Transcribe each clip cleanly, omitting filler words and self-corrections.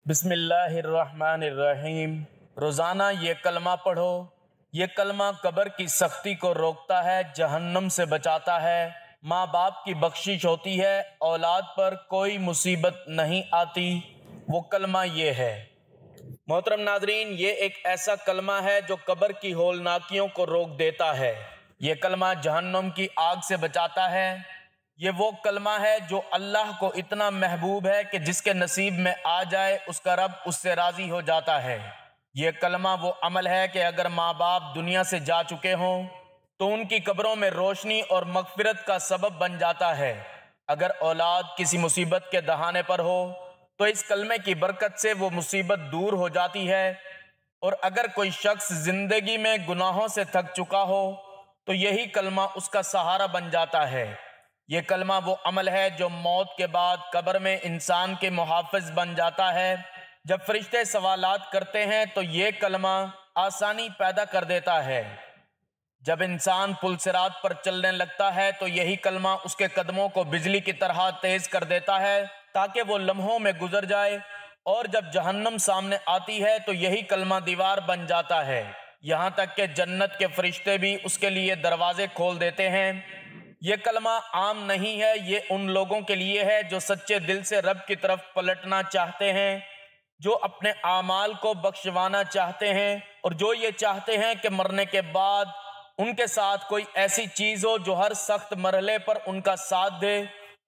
بسم اللہ الرحمن الرحیم۔ روزانہ یہ کلمہ پڑھو۔ یہ کلمہ قبر کی سختی کو روکتا ہے، جہنم سے بچاتا ہے، ماں باپ کی بخشش ہوتی ہے، اولاد پر کوئی مصیبت نہیں آتی۔ وہ کلمہ یہ ہے۔ محترم ناظرین، یہ ایک ایسا کلمہ ہے جو قبر کی ہولناکیوں کو روک دیتا ہے۔ یہ کلمہ جہنم کی آگ سے بچاتا ہے۔ یہ وہ کلمہ ہے جو اللہ کو اتنا محبوب ہے کہ جس کے نصیب میں آ جائے اس کا رب اس سے راضی ہو جاتا ہے۔ یہ کلمہ وہ عمل ہے کہ اگر ماں باپ دنیا سے جا چکے ہوں تو ان کی قبروں میں روشنی اور مغفرت کا سبب بن جاتا ہے۔ اگر اولاد کسی مصیبت کے دہانے پر ہو تو اس کلمے کی برکت سے وہ مصیبت دور ہو جاتی ہے، اور اگر کوئی شخص زندگی میں گناہوں سے تھک چکا ہو تو یہی کلمہ اس کا سہارا بن جاتا ہے۔ یہ کلمہ وہ عمل ہے جو موت کے بعد قبر میں انسان کے محافظ بن جاتا ہے۔ جب فرشتے سوالات کرتے ہیں تو یہ کلمہ آسانی پیدا کر دیتا ہے۔ جب انسان پل صراط پر چلنے لگتا ہے تو یہی کلمہ اس کے قدموں کو بجلی کی طرح تیز کر دیتا ہے تاکہ وہ لمحوں میں گزر جائے، اور جب جہنم سامنے آتی ہے تو یہی کلمہ دیوار بن جاتا ہے، یہاں تک کہ جنت کے فرشتے بھی اس کے لیے دروازے کھول دیتے ہیں۔ یہ کلمہ عام نہیں ہے، یہ ان لوگوں کے لیے ہے جو سچے دل سے رب کی طرف پلٹنا چاہتے ہیں، جو اپنے اعمال کو بخشوانا چاہتے ہیں، اور جو یہ چاہتے ہیں کہ مرنے کے بعد ان کے ساتھ کوئی ایسی چیز ہو جو ہر سخت مرحلے پر ان کا ساتھ دے۔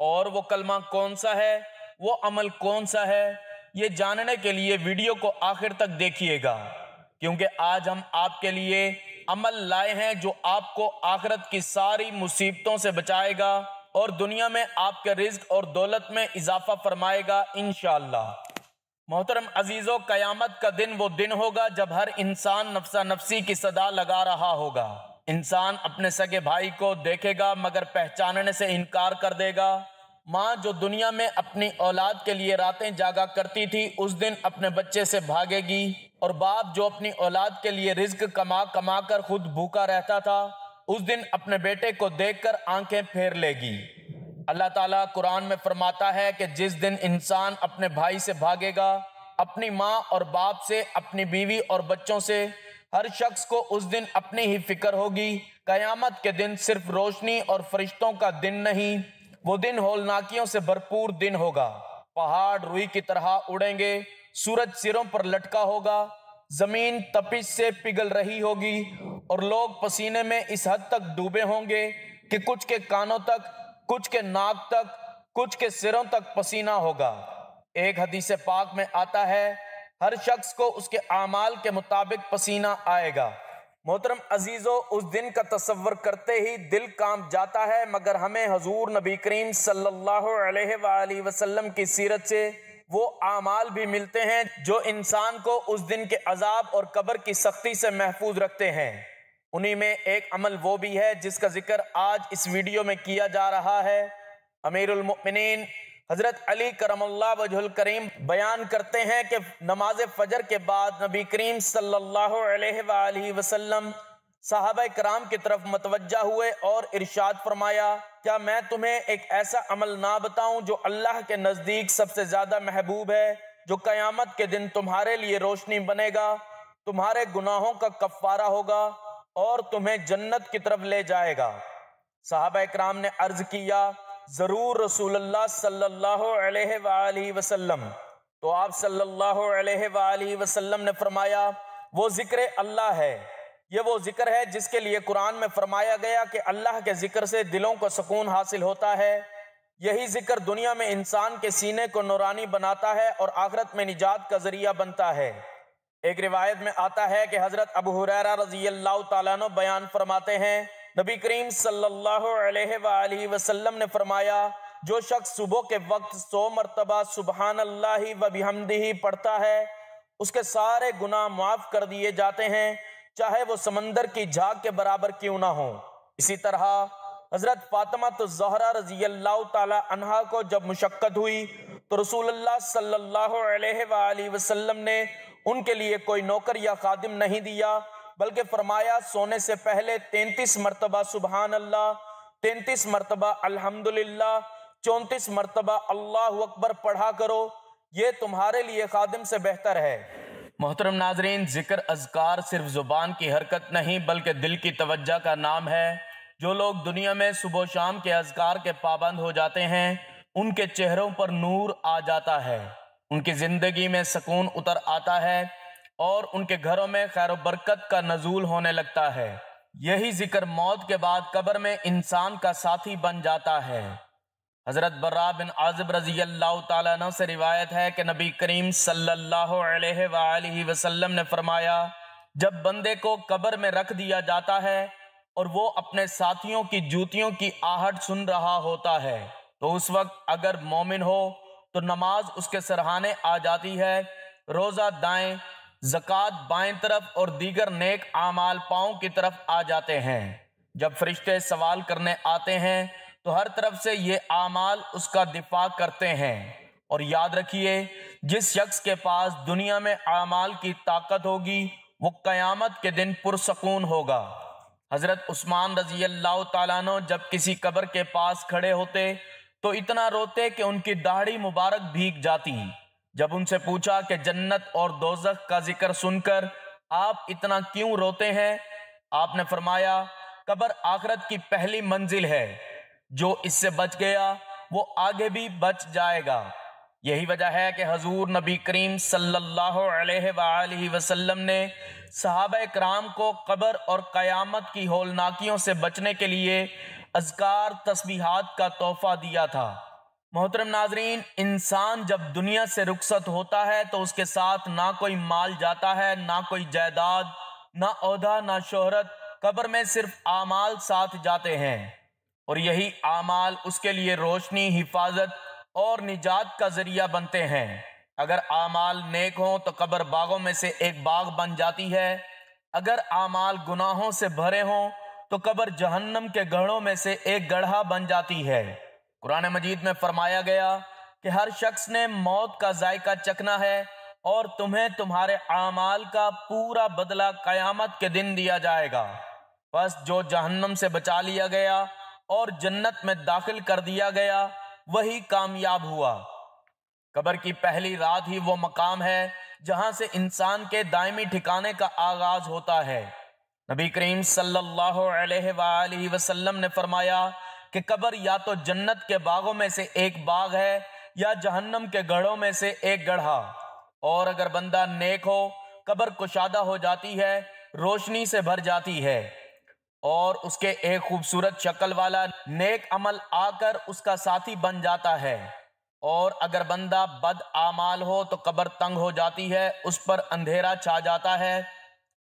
اور وہ کلمہ کون سا ہے، وہ عمل کون سا ہے، یہ جاننے کے لیے ویڈیو کو آخر تک دیکھیے گا، کیونکہ آج ہم آپ کے لیے عمل لائے ہیں جو آپ کو آخرت کی ساری مصیبتوں سے بچائے گا اور دنیا میں آپ کے رزق اور دولت میں اضافہ فرمائے گا انشاءاللہ۔ محترم عزیزو، قیامت کا دن وہ دن ہوگا جب ہر انسان نفسا نفسی کی صدا لگا رہا ہوگا۔ انسان اپنے سگے بھائی کو دیکھے گا مگر پہچاننے سے انکار کر دے گا۔ ماں جو دنیا میں اپنی اولاد کے لیے راتیں جاگا کرتی تھی اس دن اپنے بچے سے بھاگے گی، اور باپ جو اپنی اولاد کے لیے رزق کما کما کر خود بھوکا رہتا تھا اس دن اپنے بیٹے کو دیکھ کر آنکھیں پھیر لے گی۔ اللہ تعالیٰ قرآن میں فرماتا ہے کہ جس دن انسان اپنے بھائی سے بھاگے گا، اپنی ماں اور باپ سے، اپنی بیوی اور بچوں سے، ہر شخص کو اس دن اپنی ہی فکر ہوگی۔ قیامت کے دن صرف روشنی اور فرشتوں کا دن نہیں، وہ دن ہولناکیوں سے بھرپور دن ہوگا۔ پہاڑ روئی کی طرح اڑیں گے، سورج سروں پر لٹکا ہوگا، زمین تپش سے پگھل رہی ہوگی، اور لوگ پسینے میں اس حد تک ڈوبے ہوں گے کہ کچھ کے کانوں تک، کچھ کے ناک تک، کچھ کے سروں تک پسینہ ہوگا۔ ایک حدیث پاک میں آتا ہے ہر شخص کو اس کے اعمال کے مطابق پسینہ آئے گا۔ محترم عزیزو، اس دن کا تصور کرتے ہی دل کانپ جاتا ہے، مگر ہمیں حضور نبی کریم صلی اللہ علیہ وآلہ وسلم کی سیرت سے وہ اعمال بھی ملتے ہیں جو انسان کو اس دن کے عذاب اور قبر کی سختی سے محفوظ رکھتے ہیں۔ انہی میں ایک عمل وہ بھی ہے جس کا ذکر آج اس ویڈیو میں کیا جا رہا ہے۔ امیر المؤمنین حضرت علی کرم اللہ وجہ الکریم بیان کرتے ہیں کہ نماز فجر کے بعد نبی کریم صلی اللہ علیہ وآلہ وسلم صحابہ کرام کی طرف متوجہ ہوئے اور ارشاد فرمایا، کیا میں تمہیں ایک ایسا عمل نہ بتاؤں جو اللہ کے نزدیک سب سے زیادہ محبوب ہے، جو قیامت کے دن تمہارے لیے روشنی بنے گا، تمہارے گناہوں کا کفارہ ہوگا اور تمہیں جنت کی طرف لے جائے گا؟ صحابہ کرام نے عرض کیا، ضرور رسول اللہ صلی اللہ علیہ وآلہ وسلم۔ تو آپ صلی اللہ علیہ وآلہ وسلم نے فرمایا، وہ ذکر اللہ ہے۔ یہ وہ ذکر ہے جس کے لیے قرآن میں فرمایا گیا کہ اللہ کے ذکر سے دلوں کو سکون حاصل ہوتا ہے۔ یہی ذکر دنیا میں انسان کے سینے کو نورانی بناتا ہے اور آخرت میں نجات کا ذریعہ بنتا ہے۔ ایک روایت میں آتا ہے کہ حضرت ابو ہریرہ رضی اللہ تعالیٰ عنہ بیان فرماتے ہیں، نبی کریم صلی اللہ علیہ وآلہ وسلم نے فرمایا، جو شخص صبح کے وقت 100 مرتبہ سبحان اللہ و بحمدہ پڑھتا ہے اس کے سارے گناہ معاف کر دیے جاتے ہیں، چاہے وہ سمندر کی جھاگ کے برابر کیوں نہ ہوں۔ اسی طرح حضرت فاطمہ الزہرا رضی اللہ تعالی عنہا کو جب مشقت ہوئی تو رسول اللہ صلی اللہ علیہ وآلہ وسلم نے ان کے لیے کوئی نوکر یا خادم نہیں دیا، بلکہ فرمایا، سونے سے پہلے 33 مرتبہ سبحان اللہ، 33 مرتبہ الحمدللہ، 34 مرتبہ اللہ اکبر پڑھا کرو، یہ تمہارے لیے خادم سے بہتر ہے۔ محترم ناظرین، ذکر اذکار صرف زبان کی حرکت نہیں بلکہ دل کی توجہ کا نام ہے۔ جو لوگ دنیا میں صبح و شام کے اذکار کے پابند ہو جاتے ہیں ان کے چہروں پر نور آ جاتا ہے، ان کی زندگی میں سکون اتر آتا ہے اور ان کے گھروں میں خیر و برکت کا نزول ہونے لگتا ہے۔ یہی ذکر موت کے بعد قبر میں انسان کا ساتھی بن جاتا ہے۔ حضرت براء بن عازب رضی اللہ تعالیٰ عنہ سے روایت ہے کہ نبی کریم صلی اللہ علیہ وآلہ وسلم نے فرمایا، جب بندے کو قبر میں رکھ دیا جاتا ہے اور وہ اپنے ساتھیوں کی جوتیوں کی آہٹ سن رہا ہوتا ہے تو اس وقت اگر مومن ہو تو نماز اس کے سرہانے آ جاتی ہے، روزہ دائیں، زکوٰۃ بائیں طرف اور دیگر نیک اعمال پاؤں کی طرف آ جاتے ہیں۔ جب فرشتے سوال کرنے آتے ہیں تو ہر طرف سے یہ اعمال اس کا دفاع کرتے ہیں۔ اور یاد رکھیے، جس شخص کے پاس دنیا میں اعمال کی طاقت ہوگی وہ قیامت کے دن پرسکون ہوگا۔ حضرت عثمان رضی اللہ تعالیٰ عنہ جب کسی قبر کے پاس کھڑے ہوتے تو اتنا روتے کہ ان کی داڑھی مبارک بھیگ جاتی۔ جب ان سے پوچھا کہ جنت اور دوزخ کا ذکر سن کر آپ اتنا کیوں روتے ہیں، آپ نے فرمایا، قبر آخرت کی پہلی منزل ہے، جو اس سے بچ گیا وہ آگے بھی بچ جائے گا۔ یہی وجہ ہے کہ حضور نبی کریم صلی اللہ علیہ وآلہ وسلم نے صحابہ کرام کو قبر اور قیامت کی ہولناکیوں سے بچنے کے لیے اذکار تسبیحات کا تحفہ دیا تھا۔ محترم ناظرین، انسان جب دنیا سے رخصت ہوتا ہے تو اس کے ساتھ نہ کوئی مال جاتا ہے، نہ کوئی جائیداد، نہ عہدہ، نہ شہرت، قبر میں صرف اعمال ساتھ جاتے ہیں، اور یہی اعمال اس کے لیے روشنی، حفاظت اور نجات کا ذریعہ بنتے ہیں۔ اگر اعمال نیک ہوں تو قبر باغوں میں سے ایک باغ بن جاتی ہے، اگر اعمال گناہوں سے بھرے ہوں تو قبر جہنم کے گڑھوں میں سے ایک گڑھا بن جاتی ہے۔ قرآن مجید میں فرمایا گیا کہ ہر شخص نے موت کا ذائقہ چکھنا ہے اور تمہیں تمہارے اعمال کا پورا بدلہ قیامت کے دن دیا جائے گا۔ بس جو جہنم سے بچا لیا گیا اور جنت میں داخل کر دیا گیا وہی کامیاب ہوا۔ قبر کی پہلی رات ہی وہ مقام ہے جہاں سے انسان کے دائمی ٹھکانے کا آغاز ہوتا ہے۔ نبی کریم صلی اللہ علیہ وآلہ وسلم نے فرمایا کہ قبر یا تو جنت کے باغوں میں سے ایک باغ ہے یا جہنم کے گڑھوں میں سے ایک گڑھا، اور اگر بندہ نیک ہو قبر کشادہ ہو جاتی ہے، روشنی سے بھر جاتی ہے، اور اس کے ایک خوبصورت شکل والا نیک عمل آ کر اس کا ساتھی بن جاتا ہے، اور اگر بندہ بد اعمال ہو تو قبر تنگ ہو جاتی ہے، اس پر اندھیرا چھا جاتا ہے،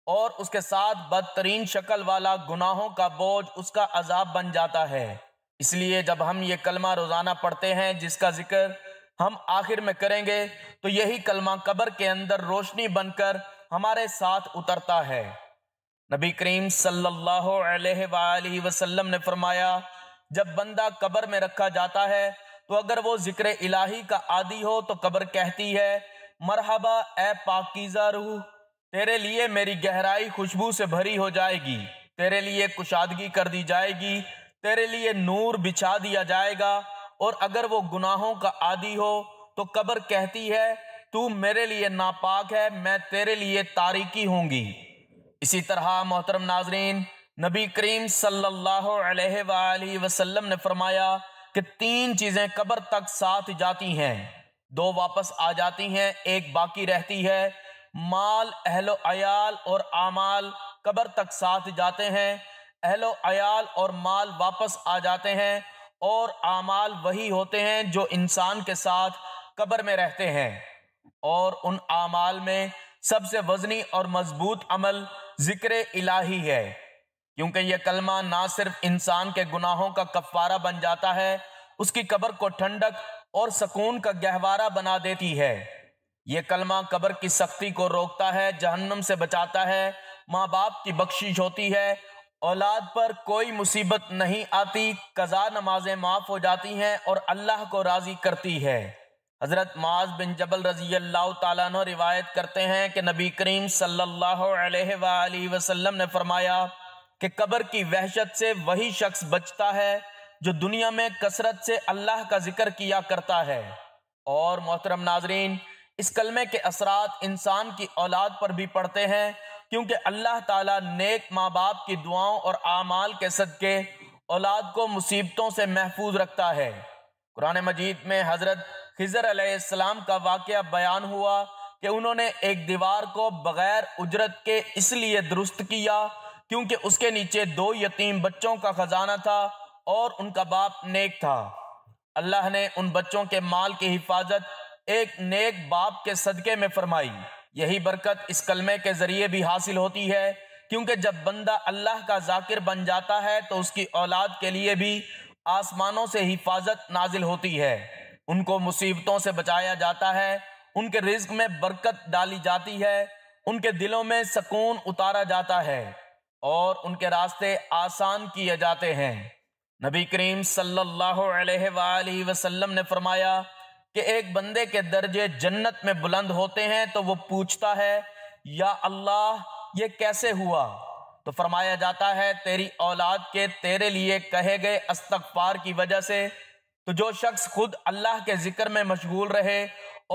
اور اس کے ساتھ بدترین شکل والا گناہوں کا بوجھ اس کا عذاب بن جاتا ہے۔ اس لیے جب ہم یہ کلمہ روزانہ پڑھتے ہیں جس کا ذکر ہم آخر میں کریں گے تو یہی کلمہ قبر کے اندر روشنی بن کر ہمارے ساتھ اترتا ہے۔ نبی کریم صلی اللہ علیہ وآلہ وسلم نے فرمایا، جب بندہ قبر میں رکھا جاتا ہے تو اگر وہ ذکر الہی کا عادی ہو تو قبر کہتی ہے، مرحبا اے پاکیزہ روح، تیرے لیے میری گہرائی خوشبو سے بھری ہو جائے گی، تیرے لیے کشادگی کر دی جائے گی، تیرے لیے نور بچھا دیا جائے گا۔ اور اگر وہ گناہوں کا عادی ہو تو قبر کہتی ہے، تو میرے لیے ناپاک ہے، میں تیرے لیے تاریکی ہوں گی۔ اسی طرح محترم ناظرین، نبی کریم صلی اللہ علیہ وآلہ وسلم نے فرمایا کہ 3 چیزیں قبر تک ساتھ جاتی ہیں، 2 واپس آ جاتی ہیں، ایک باقی رہتی ہے۔ مال، اہل و عیال اور اعمال قبر تک ساتھ جاتے ہیں، اہل و عیال اور مال واپس آ جاتے ہیں، اور اعمال وہی ہوتے ہیں جو انسان کے ساتھ قبر میں رہتے ہیں۔ اور ان اعمال میں سب سے وزنی اور مضبوط عمل ذکر الہی ہے، کیونکہ یہ کلمہ نہ صرف انسان کے گناہوں کا کفارہ بن جاتا ہے، اس کی قبر کو ٹھنڈک اور سکون کا گہوارہ بنا دیتی ہے۔ یہ کلمہ قبر کی سختی کو روکتا ہے، جہنم سے بچاتا ہے، ماں باپ کی بخشش ہوتی ہے، اولاد پر کوئی مصیبت نہیں آتی، قضا نمازیں معاف ہو جاتی ہیں اور اللہ کو راضی کرتی ہے۔ حضرت معاذ بن جبل رضی اللہ تعالیٰ عنہ روایت کرتے ہیں کہ نبی کریم صلی اللہ علیہ وآلہ وسلم نے فرمایا کہ قبر کی وحشت سے وہی شخص بچتا ہے جو دنیا میں کثرت سے اللہ کا ذکر کیا کرتا ہے۔ اور محترم ناظرین، اس کلمے کے اثرات انسان کی اولاد پر بھی پڑتے ہیں، کیونکہ اللہ تعالیٰ نیک ماں باپ کی دعاؤں اور اعمال کے صدقے اولاد کو مصیبتوں سے محفوظ رکھتا ہے۔ قرآن مجید میں حضرت خضر علیہ السلام کا واقعہ بیان ہوا کہ انہوں نے ایک دیوار کو بغیر اجرت کے اس لیے درست کیا کیونکہ اس کے نیچے 2 یتیم بچوں کا خزانہ تھا اور ان کا باپ نیک تھا۔ اللہ نے ان بچوں کے مال کی حفاظت ایک نیک باپ کے صدقے میں فرمائی۔ یہی برکت اس کلمے کے ذریعے بھی حاصل ہوتی ہے، کیونکہ جب بندہ اللہ کا ذاکر بن جاتا ہے تو اس کی اولاد کے لیے بھی آسمانوں سے حفاظت نازل ہوتی ہے، ان کو مصیبتوں سے بچایا جاتا ہے، ان کے رزق میں برکت ڈالی جاتی ہے، ان کے دلوں میں سکون اتارا جاتا ہے اور ان کے راستے آسان کیے جاتے ہیں۔ نبی کریم صلی اللہ علیہ وآلہ وسلم نے فرمایا کہ ایک بندے کے درجے جنت میں بلند ہوتے ہیں تو وہ پوچھتا ہے، یا اللہ یہ کیسے ہوا؟ تو فرمایا جاتا ہے تیری اولاد کے تیرے لیے کہے گئے استغفار کی وجہ سے۔ تو جو شخص خود اللہ کے ذکر میں مشغول رہے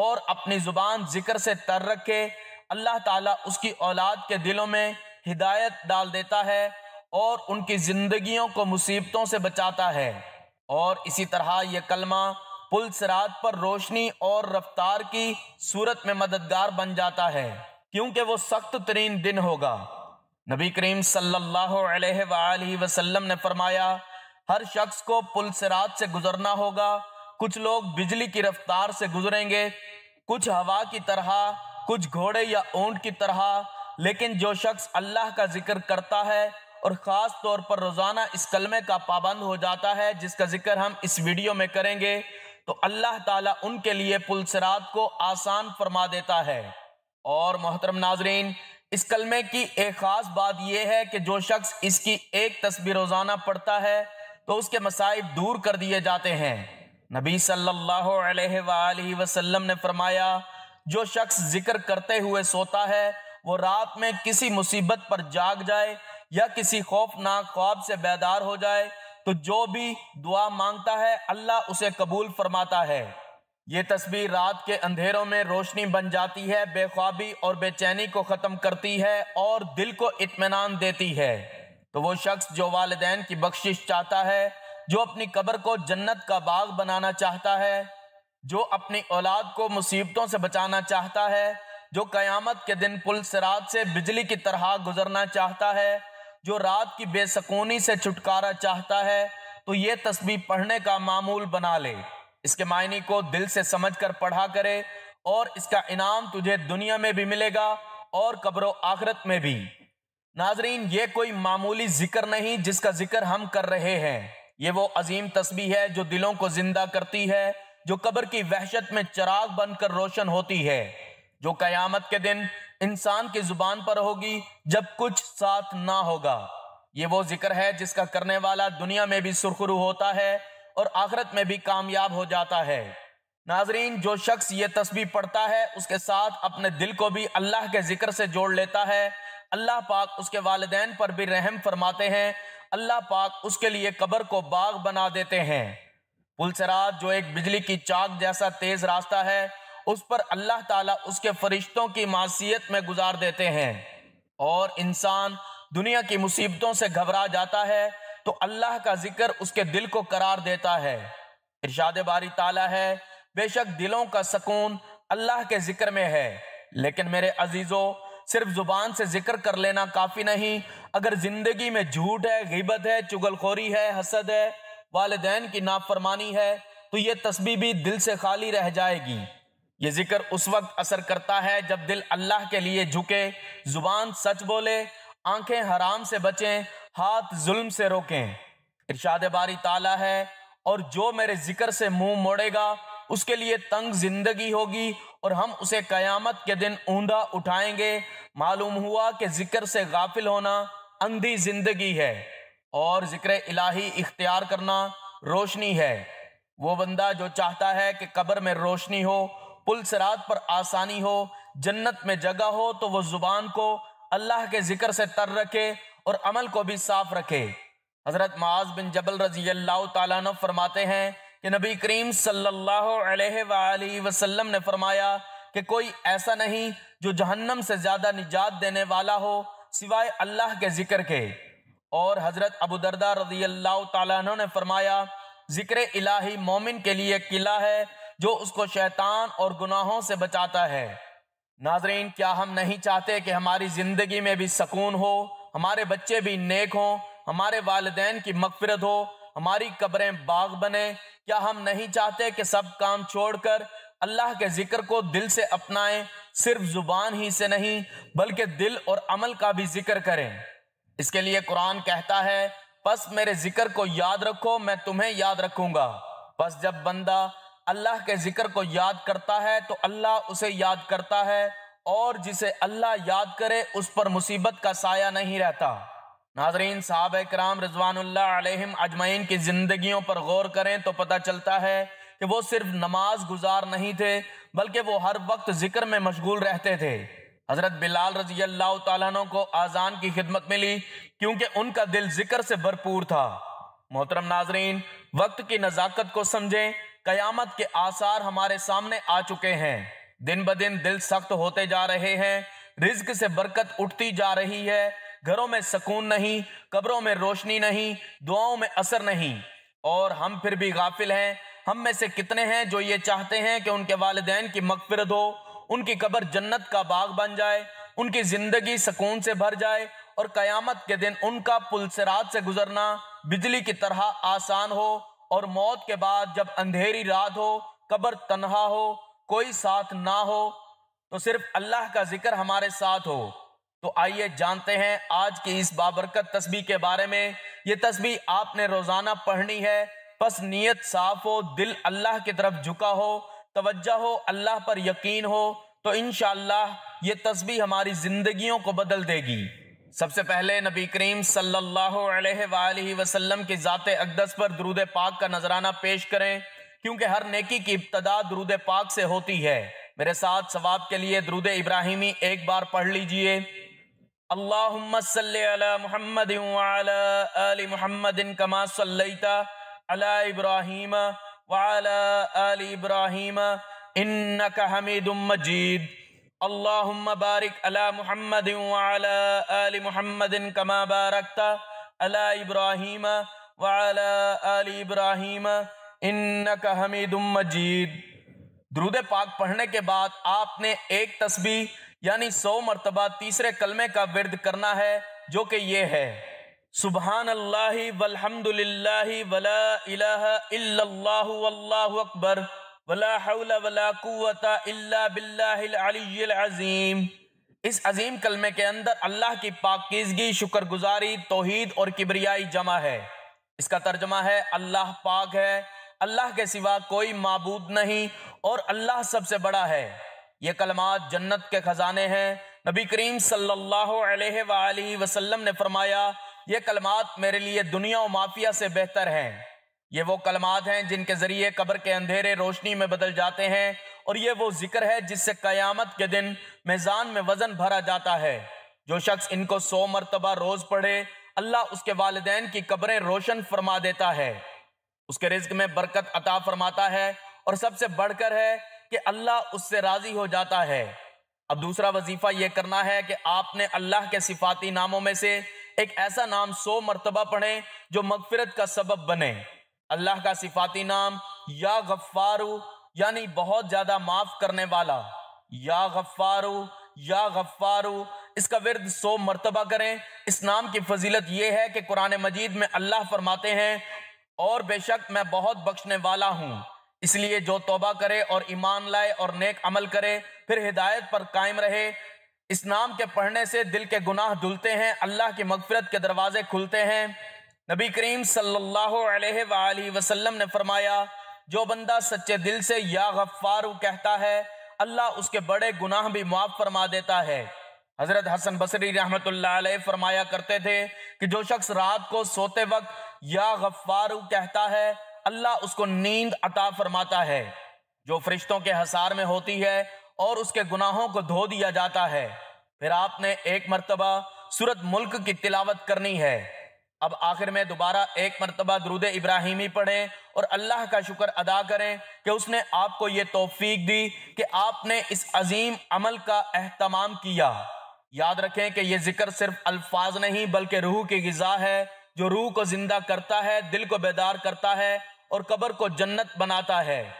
اور اپنی زبان ذکر سے تر رکھے، اللہ تعالیٰ اس کی اولاد کے دلوں میں ہدایت ڈال دیتا ہے اور ان کی زندگیوں کو مصیبتوں سے بچاتا ہے۔ اور اسی طرح یہ کلمہ پل صراط پر روشنی اور رفتار کی صورت میں مددگار بن جاتا ہے، کیونکہ وہ سخت ترین دن ہوگا۔ نبی کریم صلی اللہ علیہ وآلہ وسلم نے فرمایا ہر شخص کو پل صراط سے گزرنا ہوگا، کچھ لوگ بجلی کی رفتار سے گزریں گے، کچھ ہوا کی طرح، کچھ گھوڑے یا اونٹ کی طرح، لیکن جو شخص اللہ کا ذکر کرتا ہے اور خاص طور پر روزانہ اس کلمے کا پابند ہو جاتا ہے جس کا ذکر ہم اس ویڈیو میں کریں گے، تو اللہ تعالیٰ ان کے لیے پل صراط کو آسان فرما دیتا ہے۔ اور محترم ناظرین، اس کلمے کی ایک خاص بات یہ ہے کہ جو شخص اس کی ایک تسبیح روزانہ پڑھتا ہے تو اس کے مصائب دور کر دیے جاتے ہیں۔ نبی صلی اللہ علیہ وآلہ وسلم نے فرمایا جو شخص ذکر کرتے ہوئے سوتا ہے، وہ رات میں کسی مصیبت پر جاگ جائے یا کسی خوفناک خواب سے بیدار ہو جائے تو جو بھی دعا مانگتا ہے اللہ اسے قبول فرماتا ہے۔ یہ تسبیح رات کے اندھیروں میں روشنی بن جاتی ہے، بے خوابی اور بے چینی کو ختم کرتی ہے اور دل کو اطمینان دیتی ہے۔ تو وہ شخص جو والدین کی بخشش چاہتا ہے، جو اپنی قبر کو جنت کا باغ بنانا چاہتا ہے، جو اپنی اولاد کو مصیبتوں سے بچانا چاہتا ہے، جو قیامت کے دن پل صراط سے بجلی کی طرح گزرنا چاہتا ہے، جو رات کی بے سکونی سے چھٹکارا چاہتا ہے، تو یہ تسبیح پڑھنے کا معمول بنا لے۔ اس کے معنی کو دل سے سمجھ کر پڑھا کرے اور اس کا انعام تجھے دنیا میں بھی ملے گا اور قبر و آخرت میں بھی۔ ناظرین، یہ کوئی معمولی ذکر نہیں جس کا ذکر ہم کر رہے ہیں، یہ وہ عظیم تسبیح ہے جو دلوں کو زندہ کرتی ہے، جو قبر کی وحشت میں چراغ بن کر روشن ہوتی ہے، جو قیامت کے دن انسان کی زبان پر ہوگی جب کچھ ساتھ نہ ہوگا۔ یہ وہ ذکر ہے جس کا کرنے والا دنیا میں بھی سرخرو ہوتا ہے اور آخرت میں بھی کامیاب ہو جاتا ہے۔ ناظرین، جو شخص یہ تسبیح پڑھتا ہے اس کے ساتھ اپنے دل کو بھی اللہ کے ذکر سے جوڑ لیتا ہے، اللہ پاک اس کے والدین پر بھی رحم فرماتے ہیں، اللہ پاک اس کے لیے قبر کو باغ بنا دیتے ہیں۔ پل صراط جو ایک بجلی کی چاک جیسا تیز راستہ ہے، اس پر اللہ تعالیٰ اس کے فرشتوں کی معصیت میں گزار دیتے ہیں اور انسان دنیا کی مصیبتوں سے گھبرا جاتا ہے تو اللہ کا ذکر اس کے دل کو قرار دیتا ہے۔ ارشاد باری تعالیٰ ہے بے شک دلوں کا سکون اللہ کے ذکر میں ہے، لیکن میرے عزیزو صرف زبان سے ذکر کر لینا کافی نہیں، اگر زندگی میں جھوٹ ہے، غیبت ہے، چغلخوری ہے، حسد ہے، والدین کی نافرمانی ہے تو یہ تسبیح بھی دل سے خالی رہ جائے گی۔ یہ ذکر اس وقت اثر کرتا ہے جب دل اللہ کے لیے جھکے، زبان سچ بولے، آنکھیں حرام سے بچیں، ہاتھ ظلم سے روکیں۔ ارشاد باری تعالیٰ ہے اور جو میرے ذکر سے منہ موڑے گا اس کے لیے تنگ زندگی ہوگی اور ہم اسے قیامت کے دن اوندا اٹھائیں گے۔ معلوم ہوا کہ ذکر سے غافل ہونا اندھی زندگی ہے اور ذکر الہی اختیار کرنا روشنی ہے۔ وہ بندہ جو چاہتا ہے کہ قبر میں روشنی ہو، پل صراط پر آسانی ہو، جنت میں جگہ ہو، تو وہ زبان کو اللہ کے ذکر سے تر رکھے اور عمل کو بھی صاف رکھے۔ حضرت معاذ بن جبل رضی اللہ تعالیٰ عنہ فرماتے ہیں کہ نبی کریم صلی اللہ علیہ وآلہ وسلم نے فرمایا کہ کوئی ایسا نہیں جو جہنم سے زیادہ نجات دینے والا ہو سوائے اللہ کے ذکر کے۔ اور حضرت ابو درداء رضی اللہ تعالیٰ عنہ نے فرمایا ذکر الہی مومن کے لیے قلعہ ہے جو اس کو شیطان اور گناہوں سے بچاتا ہے۔ ناظرین، کیا ہم نہیں چاہتے کہ ہماری زندگی میں بھی سکون ہو، ہمارے بچے بھی نیک ہوں، ہمارے والدین کی مغفرت ہو، ہماری قبریں باغ بنیں؟ کیا ہم نہیں چاہتے کہ سب کام چھوڑ کر اللہ کے ذکر کو دل سے اپنائیں، صرف زبان ہی سے نہیں بلکہ دل اور عمل کا بھی ذکر کریں؟ اس کے لیے قرآن کہتا ہے پس میرے ذکر کو یاد رکھو میں تمہیں یاد رکھوں گا۔ پس جب بندہ اللہ کے ذکر کو یاد کرتا ہے تو اللہ اسے یاد کرتا ہے، اور جسے اللہ یاد کرے اس پر مصیبت کا سایہ نہیں رہتا۔ ناظرین، صحابہ کرام رضوان اللہ علیہم اجمعین کی زندگیوں پر غور کریں تو پتہ چلتا ہے کہ وہ صرف نماز گزار نہیں تھے بلکہ وہ ہر وقت ذکر میں مشغول رہتے تھے۔ حضرت بلال رضی اللہ تعالیٰ عنہ کو آذان کی خدمت ملی کیونکہ ان کا دل ذکر سے بھرپور تھا۔ محترم ناظرین، وقت کی نزاکت کو سمجھیں۔ قیامت کے آثار ہمارے سامنے آ چکے ہیں۔ دن بدن دل سخت ہوتے جا رہے ہیں، رزق سے برکت اٹھتی جا رہی ہے، گھروں میں سکون نہیں، قبروں میں روشنی نہیں، دعاؤں میں اثر نہیں، اور ہم پھر بھی غافل ہیں۔ ہم میں سے کتنے ہیں جو یہ چاہتے ہیں کہ ان کے والدین کی مغفرت ہو، ان کی قبر جنت کا باغ بن جائے، ان کی زندگی سکون سے بھر جائے، اور قیامت کے دن ان کا پل صراط سے گزرنا بجلی کی طرح آسان ہو، اور موت کے بعد جب اندھیری رات ہو، قبر تنہا ہو، کوئی ساتھ نہ ہو، تو صرف اللہ کا ذکر ہمارے ساتھ ہو۔ تو آئیے جانتے ہیں آج کی اس بابرکت تسبیح کے بارے میں۔ یہ تسبیح آپ نے روزانہ پڑھنی ہے، پس نیت صاف ہو، دل اللہ کی طرف جھکا ہو، توجہ ہو، اللہ پر یقین ہو، تو انشاءاللہ یہ تسبیح ہماری زندگیوں کو بدل دے گی۔ سب سے پہلے نبی کریم صلی اللہ علیہ وآلہ وسلم کی ذات اقدس پر درود پاک کا نذرانہ پیش کریں، کیونکہ ہر نیکی کی ابتدا درود پاک سے ہوتی ہے۔ میرے ساتھ ثواب کے لیے درود ابراہیمی ایک بار پڑھ لیجئے۔ اللہم صلی علی محمد وعلی آل محمد کما صلیت علی ابراہیم وعلی آل ابراہیم انک حمید مجید۔ اللہم بارک علی محمد وعلی آل محمد کما بارکت علی ابراہیم وعلی آل ابراہیم انک حمید مجید۔ درود پاک پڑھنے کے بعد آپ نے ایک تسبیح یعنی 100 مرتبہ تیسرے کلمے کا ورد کرنا ہے، جو کہ یہ ہے: سبحان اللہ والحمد للہ ولا الہ الا اللہ واللہ اکبر ولا حول ولا قوت الا باللہ العلی العظیم۔ اس عظیم کلمے کے اندر اللہ کی پاکیزگی، شکر گزاری، توحید اور کبریائی جمع ہے۔ اس کا ترجمہ ہے اللہ پاک ہے، اللہ کے سوا کوئی معبود نہیں، اور اللہ سب سے بڑا ہے۔ یہ کلمات جنت کے خزانے ہیں۔ نبی کریم صلی اللہ علیہ وآلہ وسلم نے فرمایا یہ کلمات میرے لیے دنیا و مافیہ سے بہتر ہیں۔ یہ وہ کلمات ہیں جن کے ذریعے قبر کے اندھیرے روشنی میں بدل جاتے ہیں، اور یہ وہ ذکر ہے جس سے قیامت کے دن میزان میں وزن بھرا جاتا ہے۔ جو شخص ان کو 100 مرتبہ روز پڑھے، اللہ اس کے والدین کی قبریں روشن فرما دیتا ہے، اس کے رزق میں برکت عطا فرماتا ہے، اور سب سے بڑھ کر ہے کہ اللہ اس سے راضی ہو جاتا ہے۔ اب دوسرا وظیفہ یہ کرنا ہے کہ آپ نے اللہ کے صفاتی ناموں میں سے ایک ایسا نام 100 مرتبہ پڑھیں جو مغفرت کا سبب بنے۔ اللہ کا صفاتی نام یا غفارو یعنی بہت زیادہ معاف کرنے والا، یا غفارو یا غفارو، اس کا ورد 100 مرتبہ کریں۔ اس نام کی فضیلت یہ ہے کہ قرآن مجید میں اللہ فرماتے ہیں اور بے شک میں بہت بخشنے والا ہوں، اس لیے جو توبہ کرے اور ایمان لائے اور نیک عمل کرے پھر ہدایت پر قائم رہے۔ اس نام کے پڑھنے سے دل کے گناہ دھلتے ہیں، اللہ کی مغفرت کے دروازے کھلتے ہیں۔ نبی کریم صلی اللہ علیہ وآلہ وسلم نے فرمایا جو بندہ سچے دل سے یا غفارو کہتا ہے، اللہ اس کے بڑے گناہ بھی معاف فرما دیتا ہے۔ حضرت حسن بصری رحمت اللہ علیہ فرمایا کرتے تھے کہ جو شخص رات کو سوتے وقت یا غفارو کہتا ہے، اللہ اس کو نیند عطا فرماتا ہے جو فرشتوں کے حصار میں ہوتی ہے، اور اس کے گناہوں کو دھو دیا جاتا ہے۔ پھر آپ نے ایک مرتبہ سورۃ ملک کی تلاوت کرنی ہے۔ اب آخر میں دوبارہ ایک مرتبہ درود ابراہیمی پڑھیں اور اللہ کا شکر ادا کریں کہ اس نے آپ کو یہ توفیق دی کہ آپ نے اس عظیم عمل کا اہتمام کیا۔ یاد رکھیں کہ یہ ذکر صرف الفاظ نہیں بلکہ روح کی غذا ہے، جو روح کو زندہ کرتا ہے، دل کو بیدار کرتا ہے اور قبر کو جنت بناتا ہے۔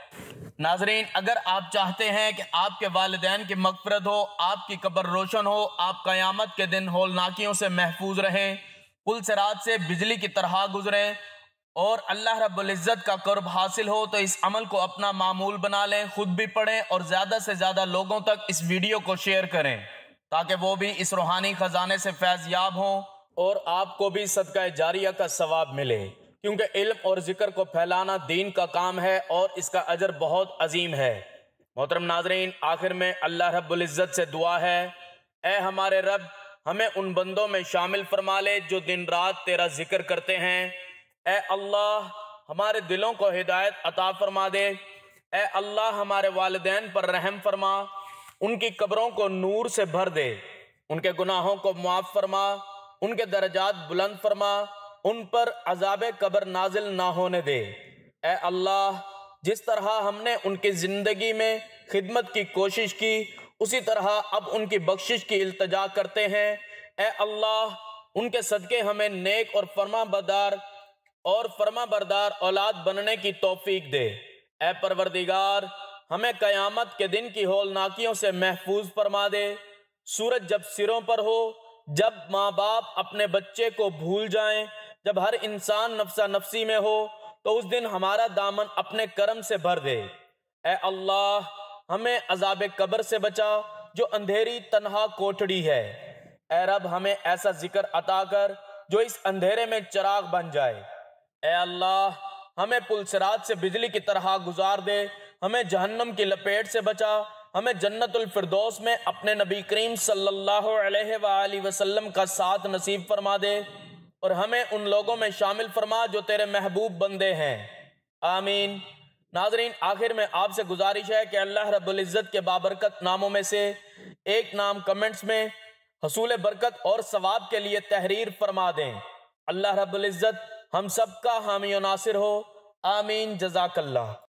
ناظرین، اگر آپ چاہتے ہیں کہ آپ کے والدین کی مغفرت ہو، آپ کی قبر روشن ہو، آپ قیامت کے دن ہولناکیوں سے محفوظ رہیں، پل صراط سے بجلی کی طرح گزریں اور اللہ رب العزت کا قرب حاصل ہو، تو اس عمل کو اپنا معمول بنا لیں، خود بھی پڑھیں اور زیادہ سے زیادہ لوگوں تک اس ویڈیو کو شیئر کریں تاکہ وہ بھی اس روحانی خزانے سے فیض یاب ہوں اور آپ کو بھی صدقہ جاریہ کا ثواب ملے، کیونکہ علم اور ذکر کو پھیلانا دین کا کام ہے اور اس کا اجر بہت عظیم ہے۔ محترم ناظرین، آخر میں اللہ رب العزت سے دعا ہے، اے ہمارے رب، ہمیں ان بندوں میں شامل فرما لے جو دن رات تیرا ذکر کرتے ہیں۔ اے اللہ، ہمارے دلوں کو ہدایت عطا فرما دے۔ اے اللہ، ہمارے والدین پر رحم فرما، ان کی قبروں کو نور سے بھر دے، ان کے گناہوں کو معاف فرما، ان کے درجات بلند فرما، ان پر عذاب قبر نازل نہ ہونے دے۔ اے اللہ، جس طرح ہم نے ان کی زندگی میں خدمت کی کوشش کی، اسی طرح اب ان کی بخشش کی التجا کرتے ہیں۔ اے اللہ، ان کے صدقے ہمیں نیک اور فرما بردار اولاد بننے کی توفیق دے۔ اے پروردگار، ہمیں قیامت کے دن کی ہولناکیوں سے محفوظ فرما دے۔ سورج جب سروں پر ہو، جب ماں باپ اپنے بچے کو بھول جائیں، جب ہر انسان نفسا نفسی میں ہو، تو اس دن ہمارا دامن اپنے کرم سے بھر دے۔ اے اللہ، ہمیں عذاب قبر سے بچا جو اندھیری تنہا کوٹھڑی ہے۔ اے رب، ہمیں ایسا ذکر عطا کر جو اس اندھیرے میں چراغ بن جائے۔ اے اللہ، ہمیں پل صراط سے بجلی کی طرح گزار دے، ہمیں جہنم کی لپیٹ سے بچا، ہمیں جنت الفردوس میں اپنے نبی کریم صلی اللہ علیہ وآلہ وسلم کا ساتھ نصیب فرما دے اور ہمیں ان لوگوں میں شامل فرما جو تیرے محبوب بندے ہیں۔ آمین۔ ناظرین، آخر میں آپ سے گزارش ہے کہ اللہ رب العزت کے بابرکت ناموں میں سے ایک نام کمنٹس میں حصول برکت اور ثواب کے لیے تحریر فرما دیں۔ اللہ رب العزت ہم سب کا حامی و ناصر ہو۔ آمین۔ جزاک اللہ۔